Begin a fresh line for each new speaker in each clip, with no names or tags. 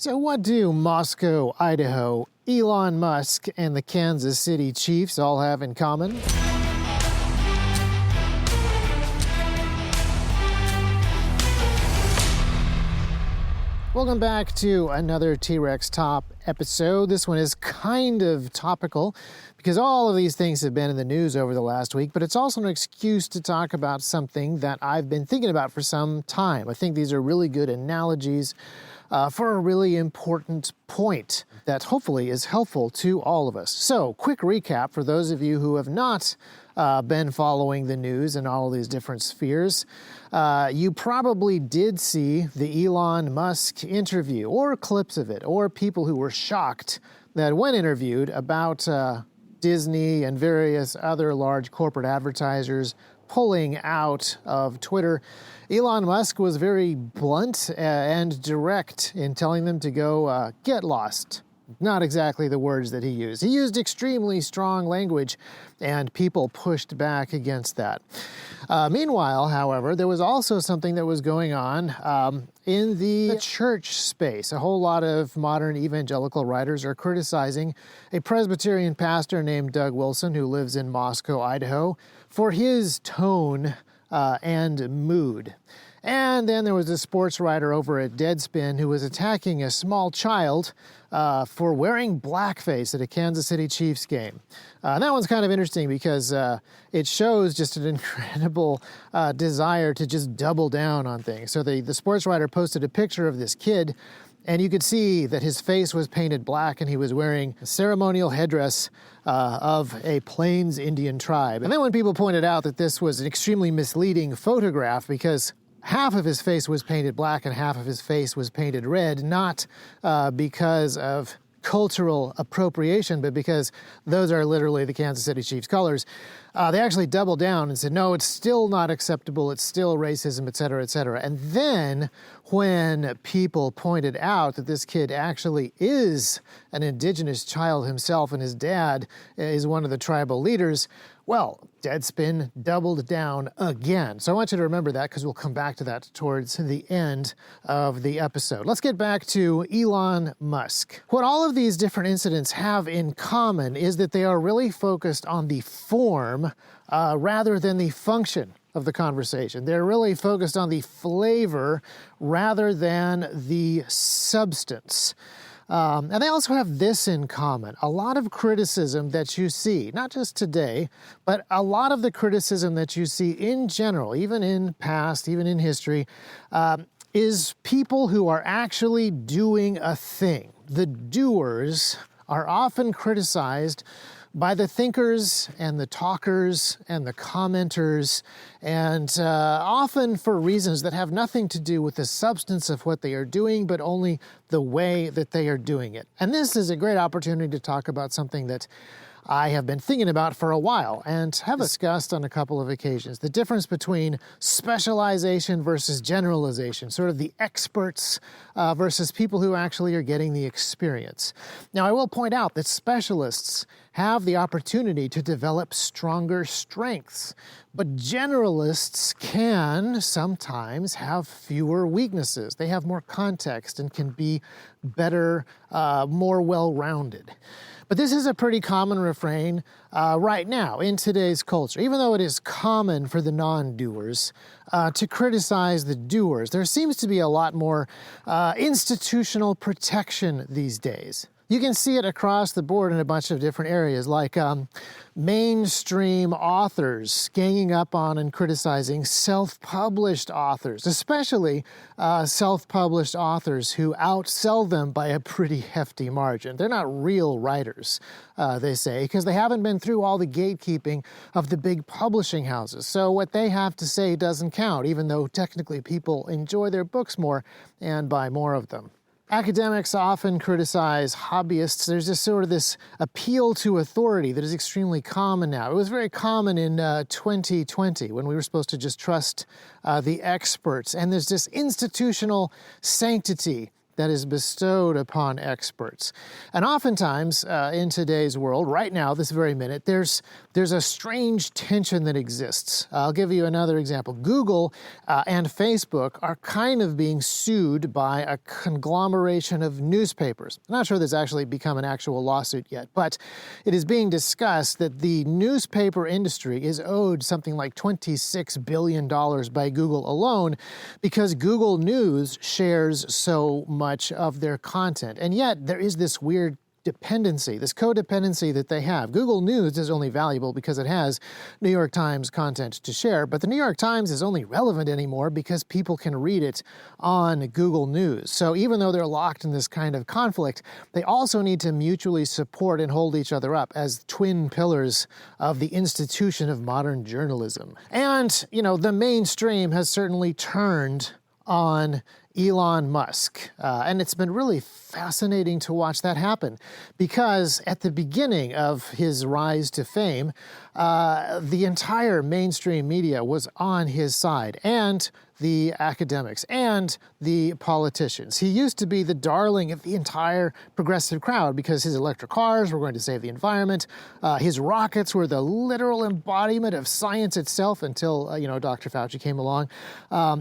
So what do Moscow, Idaho, Elon Musk, and the Kansas City Chiefs all have in common? Welcome back to another T-Rex Top episode. This one is kind of topical because all of these things have been in the news over the last week, but it's also an excuse to talk about something that I've been thinking about for some time. I think these are really good analogies for a really important point that hopefully is helpful to all of us. So, quick recap for those of you who have not been following the news in all of these different spheres. You probably did see the Elon Musk interview, or clips of it, or people who were shocked that when interviewed about Disney and various other large corporate advertisers pulling out of Twitter, Elon Musk was very blunt and direct in telling them to go get lost. Not exactly the words that he used. He used extremely strong language, and people pushed back against that. Meanwhile, however, there was also something that was going on in the church space. A whole lot of modern evangelical writers are criticizing a Presbyterian pastor named Doug Wilson, who lives in Moscow, Idaho, for his tone and mood. And then there was a sports writer over at Deadspin who was attacking a small child for wearing blackface at a Kansas City Chiefs game. That one's kind of interesting because it shows just an incredible desire to just double down on things. So the sports writer posted a picture of this kid, and you could see that his face was painted black and he was wearing a ceremonial headdress of a Plains Indian tribe. And then when people pointed out that this was an extremely misleading photograph because half of his face was painted black and half of his face was painted red, not because of cultural appropriation, but because those are literally the Kansas City Chiefs colors. They actually doubled down and said, no, it's still not acceptable, it's still racism, et cetera, et cetera. And then when people pointed out that this kid actually is an indigenous child himself and his dad is one of the tribal leaders, well, Deadspin doubled down again. So I want you to remember that because we'll come back to that towards the end of the episode. Let's get back to Elon Musk. What all of these different incidents have in common is that they are really focused on the form rather than the function of the conversation. They're really focused on the flavor rather than the substance. And they also have this in common. A lot of criticism that you see, not just today, but a lot of the criticism that you see in general, even in past, even in history, is people who are actually doing a thing. The doers are often criticized by the thinkers and the talkers and the commenters, and often for reasons that have nothing to do with the substance of what they are doing, but only the way that they are doing it. And this is a great opportunity to talk about something that I have been thinking about for a while and have discussed on a couple of occasions. The difference between specialization versus generalization, sort of the experts versus people who actually are getting the experience. Now, I will point out that specialists have the opportunity to develop stronger strengths, but generalists can sometimes have fewer weaknesses. They have more context and can be better, more well-rounded. But this is a pretty common refrain right now in today's culture. Even though it is common for the non-doers to criticize the doers, there seems to be a lot more institutional protection these days. You can see it across the board in a bunch of different areas, like mainstream authors ganging up on and criticizing self-published authors, especially self-published authors who outsell them by a pretty hefty margin. They're not real writers, they say, because they haven't been through all the gatekeeping of the big publishing houses. So what they have to say doesn't count, even though technically people enjoy their books more and buy more of them. Academics often criticize hobbyists. There's just sort of this appeal to authority that is extremely common now. It was very common in 2020 when we were supposed to just trust the experts. And there's this institutional sanctity that is bestowed upon experts. And oftentimes, in today's world, right now, this very minute, there's a strange tension that exists. I'll give you another example. Google and Facebook are kind of being sued by a conglomeration of newspapers. I'm not sure there's actually become an actual lawsuit yet, but it is being discussed that the newspaper industry is owed something like $26 billion by Google alone because Google News shares so much of their content. And yet there is this weird dependency, this codependency that they have. Google News is only valuable because it has New York Times content to share, but the New York Times is only relevant anymore because people can read it on Google News. So even though they're locked in this kind of conflict, they also need to mutually support and hold each other up as twin pillars of the institution of modern journalism. And, the mainstream has certainly turned on Elon Musk. And it's been really fascinating to watch that happen because at the beginning of his rise to fame, the entire mainstream media was on his side, and the academics and the politicians. He used to be the darling of the entire progressive crowd because his electric cars were going to save the environment. His rockets were the literal embodiment of science itself until, Dr. Fauci came along.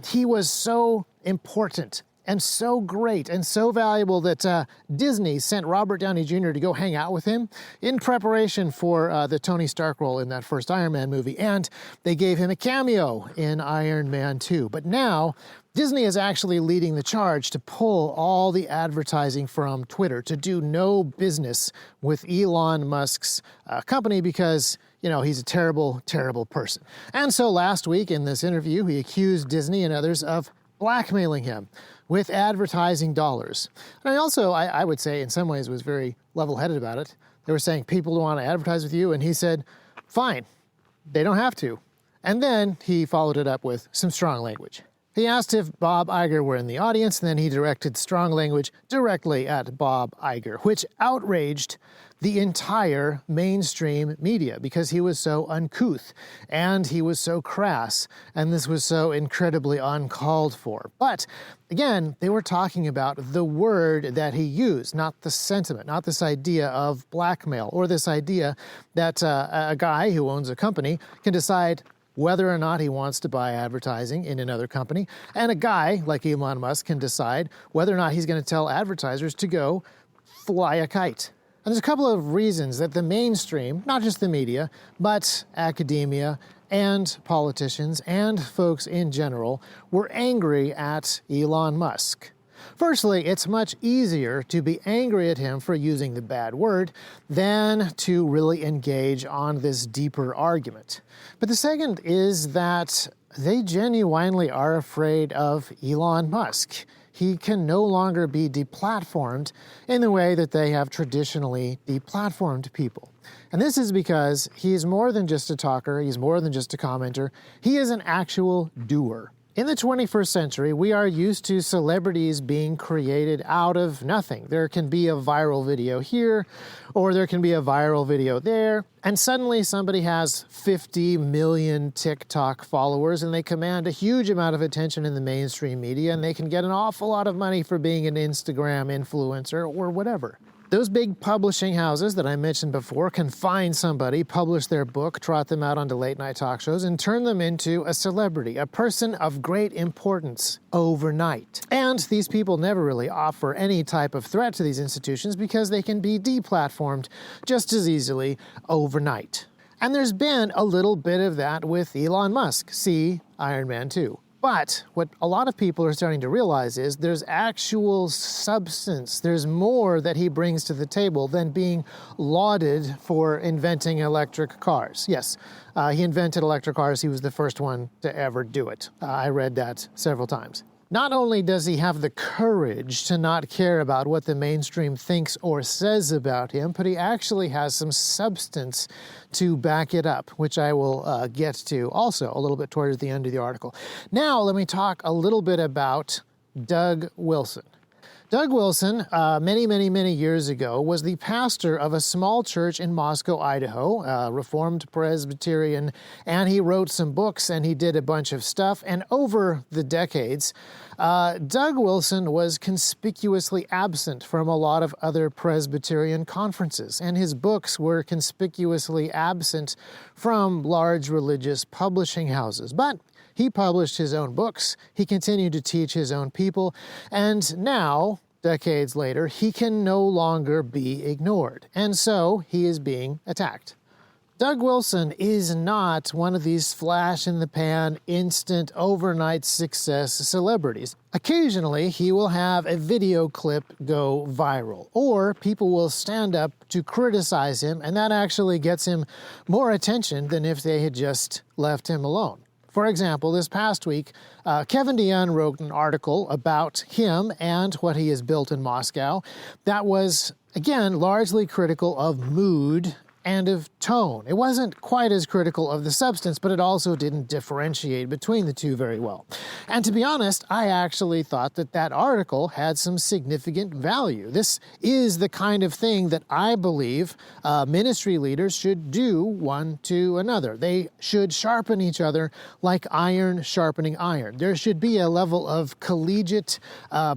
He was so important and so great and so valuable that Disney sent Robert Downey Jr. to go hang out with him in preparation for the Tony Stark role in that first Iron Man movie, and they gave him a cameo in Iron Man 2. But now, Disney is actually leading the charge to pull all the advertising from Twitter, to do no business with Elon Musk's company because he's a terrible, terrible person. And so last week in this interview, he accused Disney and others of blackmailing him with advertising dollars. And I would say in some ways was very level-headed about it. They were saying people don't want to advertise with you, and he said, fine, they don't have to. And then he followed it up with some strong language. He asked if Bob Iger were in the audience, and then he directed strong language directly at Bob Iger, which outraged the entire mainstream media because he was so uncouth and he was so crass and this was so incredibly uncalled for. But again, they were talking about the word that he used, not the sentiment, not this idea of blackmail or this idea that a guy who owns a company can decide whether or not he wants to buy advertising in another company, and a guy like Elon Musk can decide whether or not he's going to tell advertisers to go fly a kite. And there's a couple of reasons that the mainstream, not just the media, but academia and politicians and folks in general were angry at Elon Musk. Firstly, it's much easier to be angry at him for using the bad word than to really engage on this deeper argument. But the second is that they genuinely are afraid of Elon Musk. He can no longer be deplatformed in the way that they have traditionally deplatformed people. And this is because he's more than just a talker, he's more than just a commenter, he is an actual doer. In the 21st century, we are used to celebrities being created out of nothing. There can be a viral video here, or there can be a viral video there, and suddenly somebody has 50 million TikTok followers, and they command a huge amount of attention in the mainstream media, and they can get an awful lot of money for being an Instagram influencer or whatever. Those big publishing houses that I mentioned before can find somebody, publish their book, trot them out onto late-night talk shows, and turn them into a celebrity, a person of great importance overnight. And these people never really offer any type of threat to these institutions because they can be deplatformed just as easily overnight. And there's been a little bit of that with Elon Musk. See Iron Man 2. But what a lot of people are starting to realize is there's actual substance. There's more that he brings to the table than being lauded for inventing electric cars. Yes, he invented electric cars. He was the first one to ever do it. I read that several times. Not only does he have the courage to not care about what the mainstream thinks or says about him, but he actually has some substance to back it up, which I will get to also a little bit towards the end of the article. Now, let me talk a little bit about Doug Wilson. Doug Wilson, many years ago, was the pastor of a small church in Moscow, Idaho, Reformed Presbyterian, and he wrote some books and he did a bunch of stuff. And over the decades, Doug Wilson was conspicuously absent from a lot of other Presbyterian conferences, and his books were conspicuously absent from large religious publishing houses. But he published his own books, he continued to teach his own people, and now, decades later, he can no longer be ignored. And so he is being attacked. Doug Wilson is not one of these flash-in-the-pan, instant, overnight success celebrities. Occasionally, he will have a video clip go viral, or people will stand up to criticize him, and that actually gets him more attention than if they had just left him alone. For example, this past week, Kevin DeYoung wrote an article about him and what he has built in Moscow that was, again, largely critical of mood and of tone. It wasn't quite as critical of the substance, but it also didn't differentiate between the two very well. And to be honest, I actually thought that that article had some significant value. This is the kind of thing that I believe ministry leaders should do one to another. They should sharpen each other like iron sharpening iron. There should be a level of collegiate,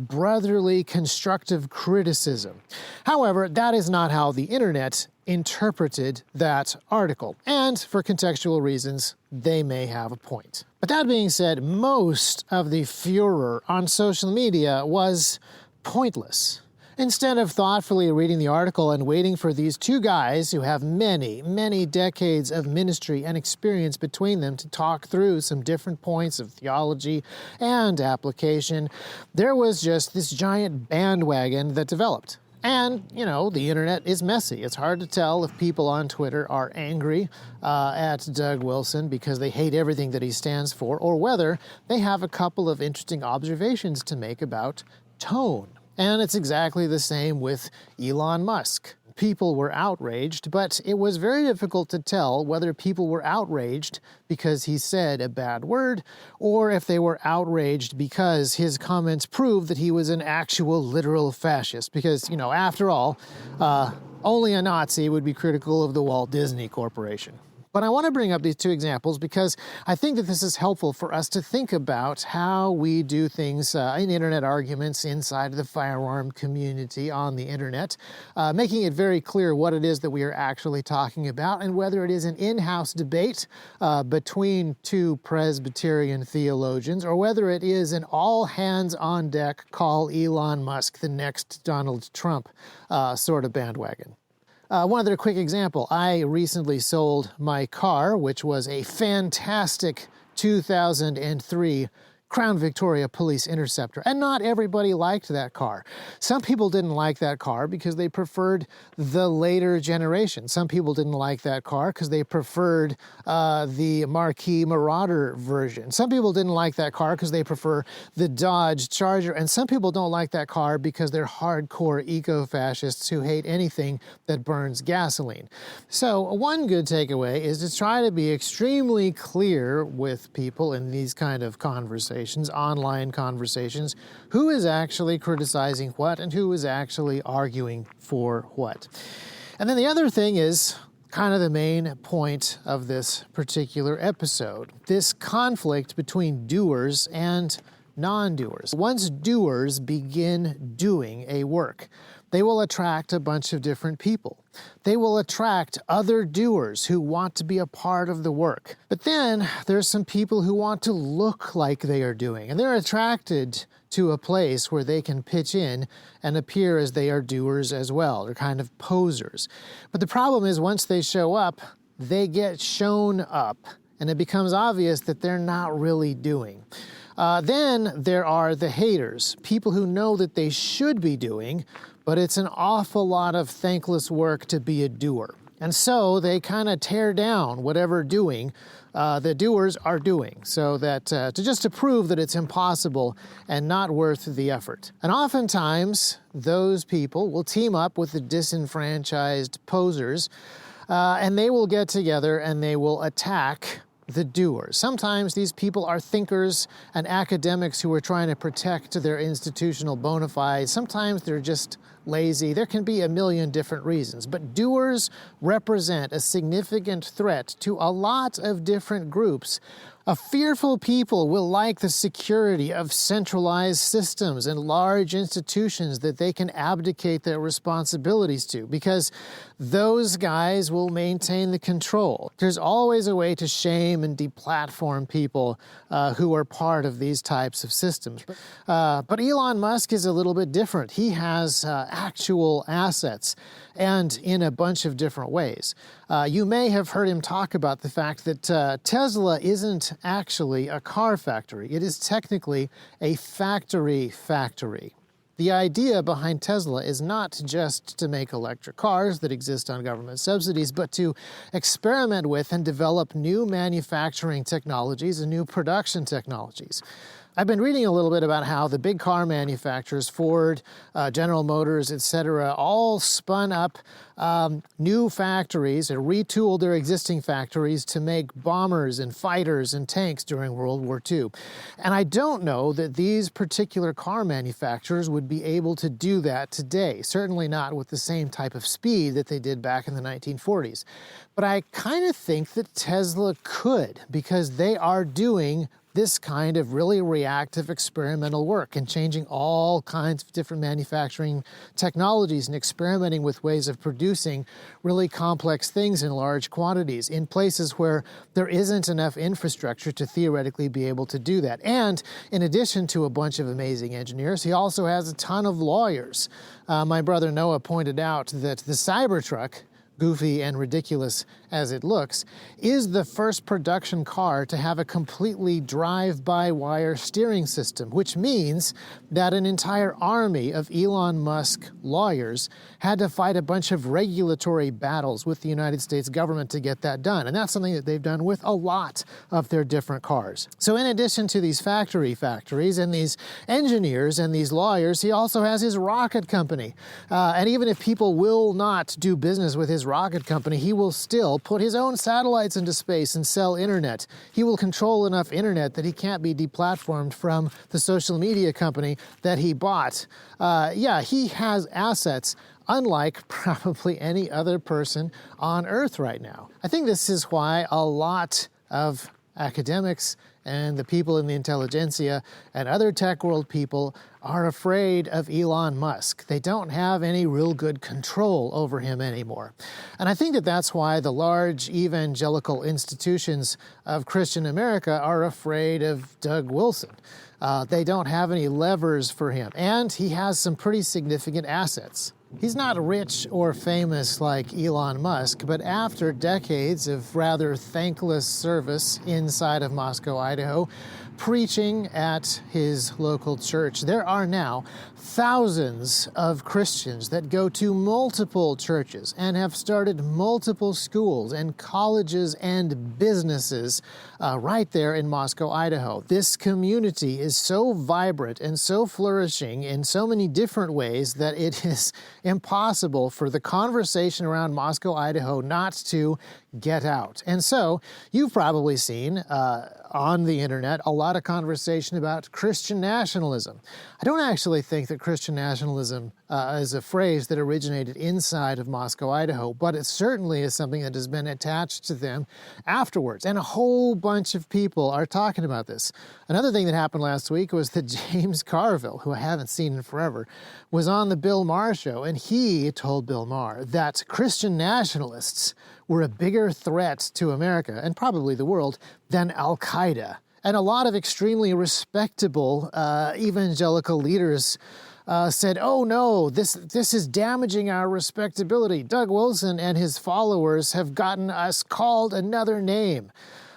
brotherly, constructive criticism. However, that is not how the internet interpreted that article. And for contextual reasons, they may have a point. But that being said, most of the furor on social media was pointless. Instead of thoughtfully reading the article and waiting for these two guys who have many decades of ministry and experience between them to talk through some different points of theology and application, there was just this giant bandwagon that developed. And, you know, the internet is messy. It's hard to tell if people on Twitter are angry at Doug Wilson because they hate everything that he stands for, or whether they have a couple of interesting observations to make about tone. And it's exactly the same with Elon Musk. People were outraged, but it was very difficult to tell whether people were outraged because he said a bad word, or if they were outraged because his comments proved that he was an actual literal fascist. Because, you know, after all, only a Nazi would be critical of the Walt Disney Corporation. But I want to bring up these two examples because I think that this is helpful for us to think about how we do things in internet arguments inside of the firearm community on the internet, making it very clear what it is that we are actually talking about and whether it is an in-house debate between two Presbyterian theologians or whether it is an all-hands-on-deck call Elon Musk the next Donald Trump sort of bandwagon. One other quick example. I recently sold my car, which was a fantastic 2003 Crown Victoria Police Interceptor. And not everybody liked that car. Some people didn't like that car because they preferred the later generation. Some people didn't like that car because they preferred the Marquis Marauder version. Some people didn't like that car because they prefer the Dodge Charger. And some people don't like that car because they're hardcore eco-fascists who hate anything that burns gasoline. So one good takeaway is to try to be extremely clear with people in these kind of conversations, online conversations, who is actually criticizing what and who is actually arguing for what. And then the other thing is kind of the main point of this particular episode, this conflict between doers and non-doers. Once doers begin doing a work, they will attract a bunch of different people. They will attract other doers who want to be a part of the work. But then there's some people who want to look like they are doing, and they're attracted to a place where they can pitch in and appear as they are doers as well. They're kind of posers. But the problem is once they show up, they get shown up, and it becomes obvious that they're not really doing. Then there are the haters, people who know that they should be doing, but it's an awful lot of thankless work to be a doer. And so they kind of tear down whatever doing the doers are doing, so that to prove that it's impossible and not worth the effort. And oftentimes, those people will team up with the disenfranchised posers, and they will get together and they will attack the doers. Sometimes these people are thinkers and academics who are trying to protect their institutional bona fides. Sometimes they're just lazy. There can be a million different reasons, but doers represent a significant threat to a lot of different groups. A fearful people will like the security of centralized systems and large institutions that they can abdicate their responsibilities to, because those guys will maintain the control. There's always a way to shame and deplatform people who are part of these types of systems. But Elon Musk is a little bit different. He has actual assets, and in a bunch of different ways. You may have heard him talk about the fact that Tesla isn't actually a car factory. It is technically a factory. The idea behind Tesla is not just to make electric cars that exist on government subsidies, but to experiment with and develop new manufacturing technologies and new production technologies. I've been reading a little bit about how the big car manufacturers, Ford, General Motors, etc., all spun up new factories and retooled their existing factories to make bombers and fighters and tanks during World War II. And I don't know that these particular car manufacturers would be able to do that today, certainly not with the same type of speed that they did back in the 1940s. But I kind of think that Tesla could, because they are doing this kind of really reactive experimental work and changing all kinds of different manufacturing technologies and experimenting with ways of producing really complex things in large quantities in places where there isn't enough infrastructure to theoretically be able to do that. And in addition to a bunch of amazing engineers, he also has a ton of lawyers. My brother Noah pointed out that the Cybertruck, goofy and ridiculous as it looks, is the first production car to have a completely drive-by-wire steering system, which means that an entire army of Elon Musk lawyers had to fight a bunch of regulatory battles with the United States government to get that done. And that's something that they've done with a lot of their different cars. So in addition to these factories and these engineers and these lawyers, he also has his rocket company. And even if people will not do business with his rocket company, he will still put his own satellites into space and sell internet. He will control enough internet that he can't be deplatformed from the social media company that he bought. He has assets unlike probably any other person on Earth right now. I think this is why a lot of academics and the people in the intelligentsia and other tech world people are afraid of Elon Musk. They don't have any real good control over him anymore. And I think that that's why the large evangelical institutions of Christian America are afraid of Doug Wilson. They don't have any levers for him. And he has some pretty significant assets. He's not rich or famous like Elon Musk, but after decades of rather thankless service inside of Moscow, Idaho, preaching at his local church, there are now thousands of Christians that go to multiple churches and have started multiple schools and colleges and businesses right there in Moscow, Idaho. This community is so vibrant and so flourishing in so many different ways that it is impossible for the conversation around Moscow, Idaho not to get out. And so you've probably seen on the internet a lot of conversation about Christian nationalism. I don't actually think that Christian nationalism is a phrase that originated inside of Moscow, Idaho, but it certainly is something that has been attached to them afterwards. And a whole bunch of people are talking about this. Another thing that happened last week was that James Carville, who I haven't seen in forever, was on the Bill Maher show, and he told Bill Maher that Christian nationalists were a bigger threat to America, and probably the world, than Al-Qaeda. And a lot of extremely respectable evangelical leaders said, oh no, this is damaging our respectability. Doug Wilson and his followers have gotten us called another name.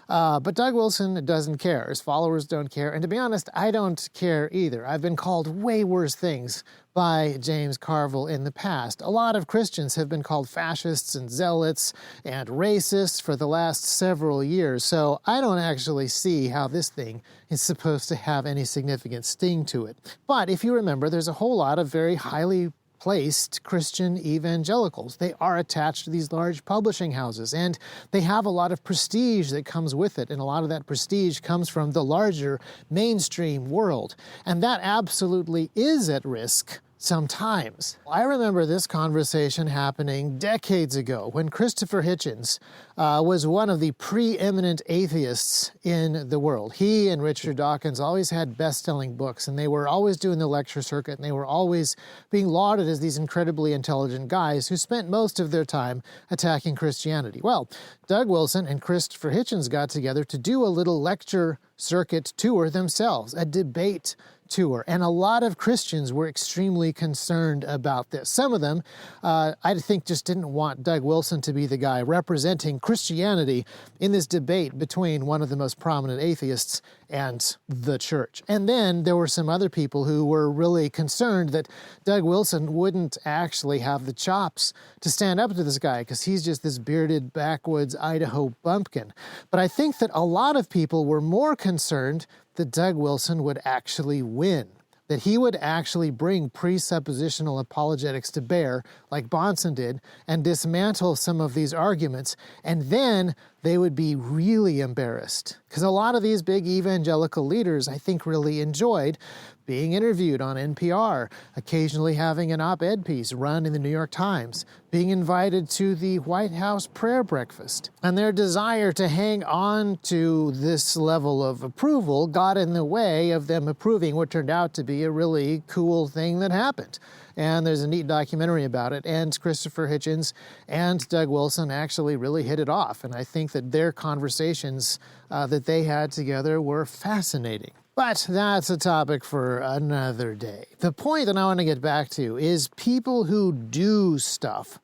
But Doug Wilson doesn't care. His followers don't care. And to be honest, I don't care either. I've been called way worse things by James Carville in the past. A lot of Christians have been called fascists and zealots and racists for the last several years. So I don't actually see how this thing is supposed to have any significant sting to it. But if you remember, there's a whole lot of very highly displaced Christian evangelicals. They are attached to these large publishing houses, and they have a lot of prestige that comes with it, and a lot of that prestige comes from the larger mainstream world. And that absolutely is at risk sometimes. I remember this conversation happening decades ago when Christopher Hitchens was one of the preeminent atheists in the world. He and Richard Dawkins always had best-selling books, and they were always doing the lecture circuit, and they were always being lauded as these incredibly intelligent guys who spent most of their time attacking Christianity. Well, Doug Wilson and Christopher Hitchens got together to do a little lecture circuit tour themselves, a debate tour, and a lot of Christians were extremely concerned about this. Some of them, I think, just didn't want Doug Wilson to be the guy representing Christianity in this debate between one of the most prominent atheists and the church. And then there were some other people who were really concerned that Doug Wilson wouldn't actually have the chops to stand up to this guy because he's just this bearded backwoods Idaho bumpkin. But I think that a lot of people were more concerned that Doug Wilson would actually win, that he would actually bring presuppositional apologetics to bear, like Bahnsen did, and dismantle some of these arguments, and then they would be really embarrassed. Because a lot of these big evangelical leaders, I think, really enjoyed being interviewed on NPR, occasionally having an op-ed piece run in the New York Times, being invited to the White House prayer breakfast. And their desire to hang on to this level of approval got in the way of them approving what turned out to be a really cool thing that happened. And there's a neat documentary about it, and Christopher Hitchens and Doug Wilson actually really hit it off. And I think that their conversations that they had together were fascinating. But that's a topic for another day. The point that I want to get back to is people who do stuff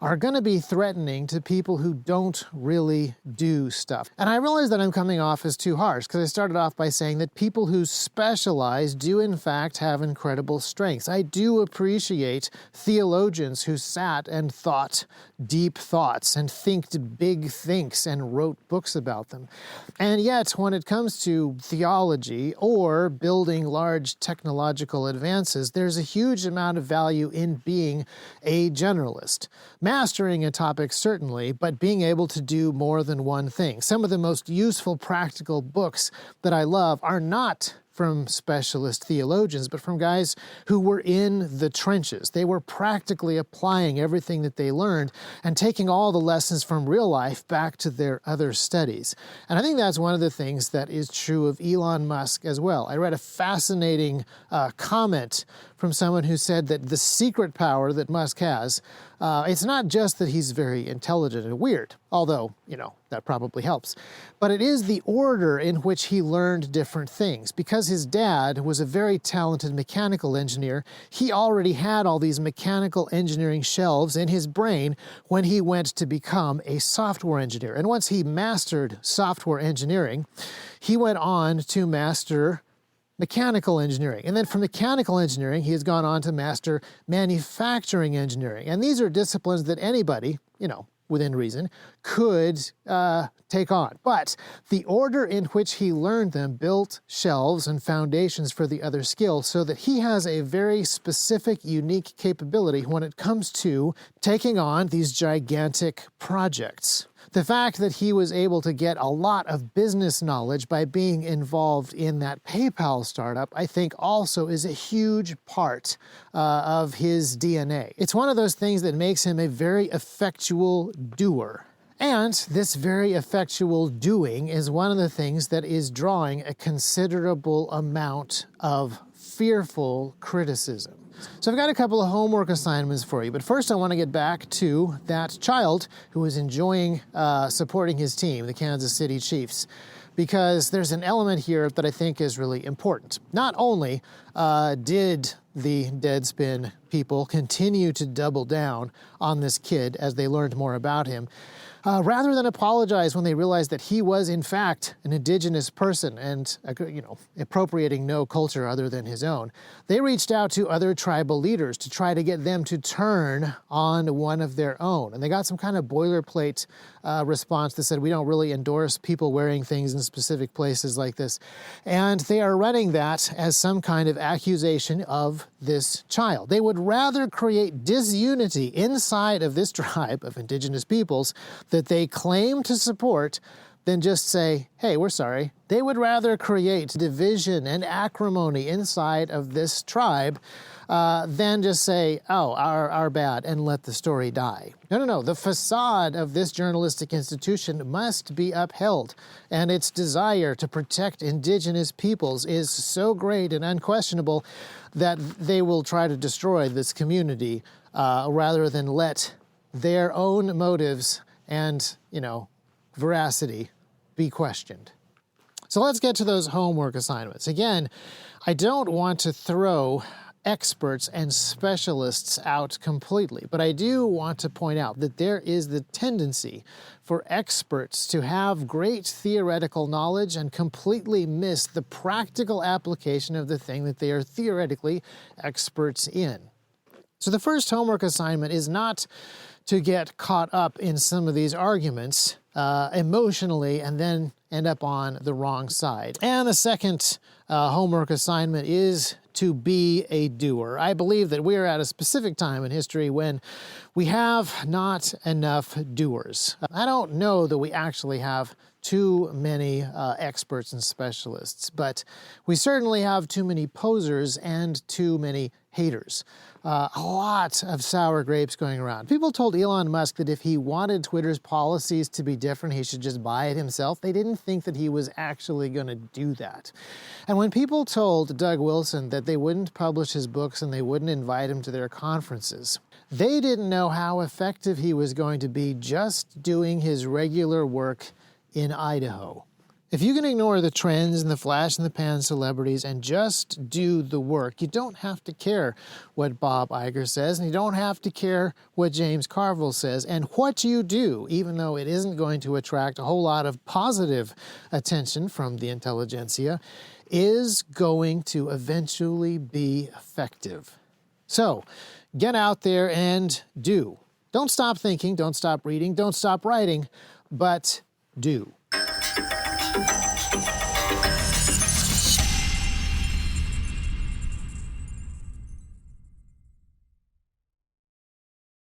are going to be threatening to people who don't really do stuff. And I realize that I'm coming off as too harsh because I started off by saying that people who specialize do in fact have incredible strengths. I do appreciate theologians who sat and thought deep thoughts and thinked big thinks and wrote books about them. And yet, when it comes to theology or building large technological advances, there's a huge amount of value in being a generalist. Mastering a topic, certainly, but being able to do more than one thing. Some of the most useful practical books that I love are not from specialist theologians, but from guys who were in the trenches. They were practically applying everything that they learned and taking all the lessons from real life back to their other studies. And I think that's one of the things that is true of Elon Musk as well. I read a fascinating comment from someone who said that the secret power that Musk has, it's not just that he's very intelligent and weird, although, that probably helps, but it is the order in which he learned different things. Because his dad was a very talented mechanical engineer, he already had all these mechanical engineering shelves in his brain when he went to become a software engineer. And once he mastered software engineering, he went on to master mechanical engineering. And then from mechanical engineering, he has gone on to master manufacturing engineering. And these are disciplines that anybody, within reason, could take on. But the order in which he learned them built shelves and foundations for the other skills so that he has a very specific, unique capability when it comes to taking on these gigantic projects. The fact that he was able to get a lot of business knowledge by being involved in that PayPal startup, I think also is a huge part of his DNA. It's one of those things that makes him a very effectual doer. And this very effectual doing is one of the things that is drawing a considerable amount of fearful criticism. So I've got a couple of homework assignments for you, but first I want to get back to that child who was enjoying supporting his team, the Kansas City Chiefs, because there's an element here that I think is really important. Not only did the Deadspin people continue to double down on this kid as they learned more about him, rather than apologize when they realized that he was, in fact, an indigenous person and, appropriating no culture other than his own, they reached out to other tribal leaders to try to get them to turn on one of their own. And they got some kind of boilerplate response that said, we don't really endorse people wearing things in specific places like this. And they are running that as some kind of accusation of this child. They would rather create disunity inside of this tribe of indigenous peoples that they claim to support than just say, hey, we're sorry. They would rather create division and acrimony inside of this tribe than just say, oh, our bad, and let the story die. No. The facade of this journalistic institution must be upheld, and its desire to protect indigenous peoples is so great and unquestionable that they will try to destroy this community rather than let their own motives and, veracity be questioned. So let's get to those homework assignments. Again, I don't want to throw experts and specialists out completely, but I do want to point out that there is the tendency for experts to have great theoretical knowledge and completely miss the practical application of the thing that they are theoretically experts in. So the first homework assignment is not to get caught up in some of these arguments emotionally and then end up on the wrong side. And the second homework assignment is to be a doer. I believe that we are at a specific time in history when we have not enough doers. I don't know that we actually have too many experts and specialists, but we certainly have too many posers and too many haters. A lot of sour grapes going around. People told Elon Musk that if he wanted Twitter's policies to be different, he should just buy it himself. They didn't think that he was actually going to do that. And when people told Doug Wilson that they wouldn't publish his books and they wouldn't invite him to their conferences, they didn't know how effective he was going to be just doing his regular work in Idaho. If you can ignore the trends and the flash in the pan celebrities and just do the work, you don't have to care what Bob Iger says, and you don't have to care what James Carville says. And what you do, even though it isn't going to attract a whole lot of positive attention from the intelligentsia, is going to eventually be effective. So, get out there and do. Don't stop thinking, don't stop reading, don't stop writing, but do.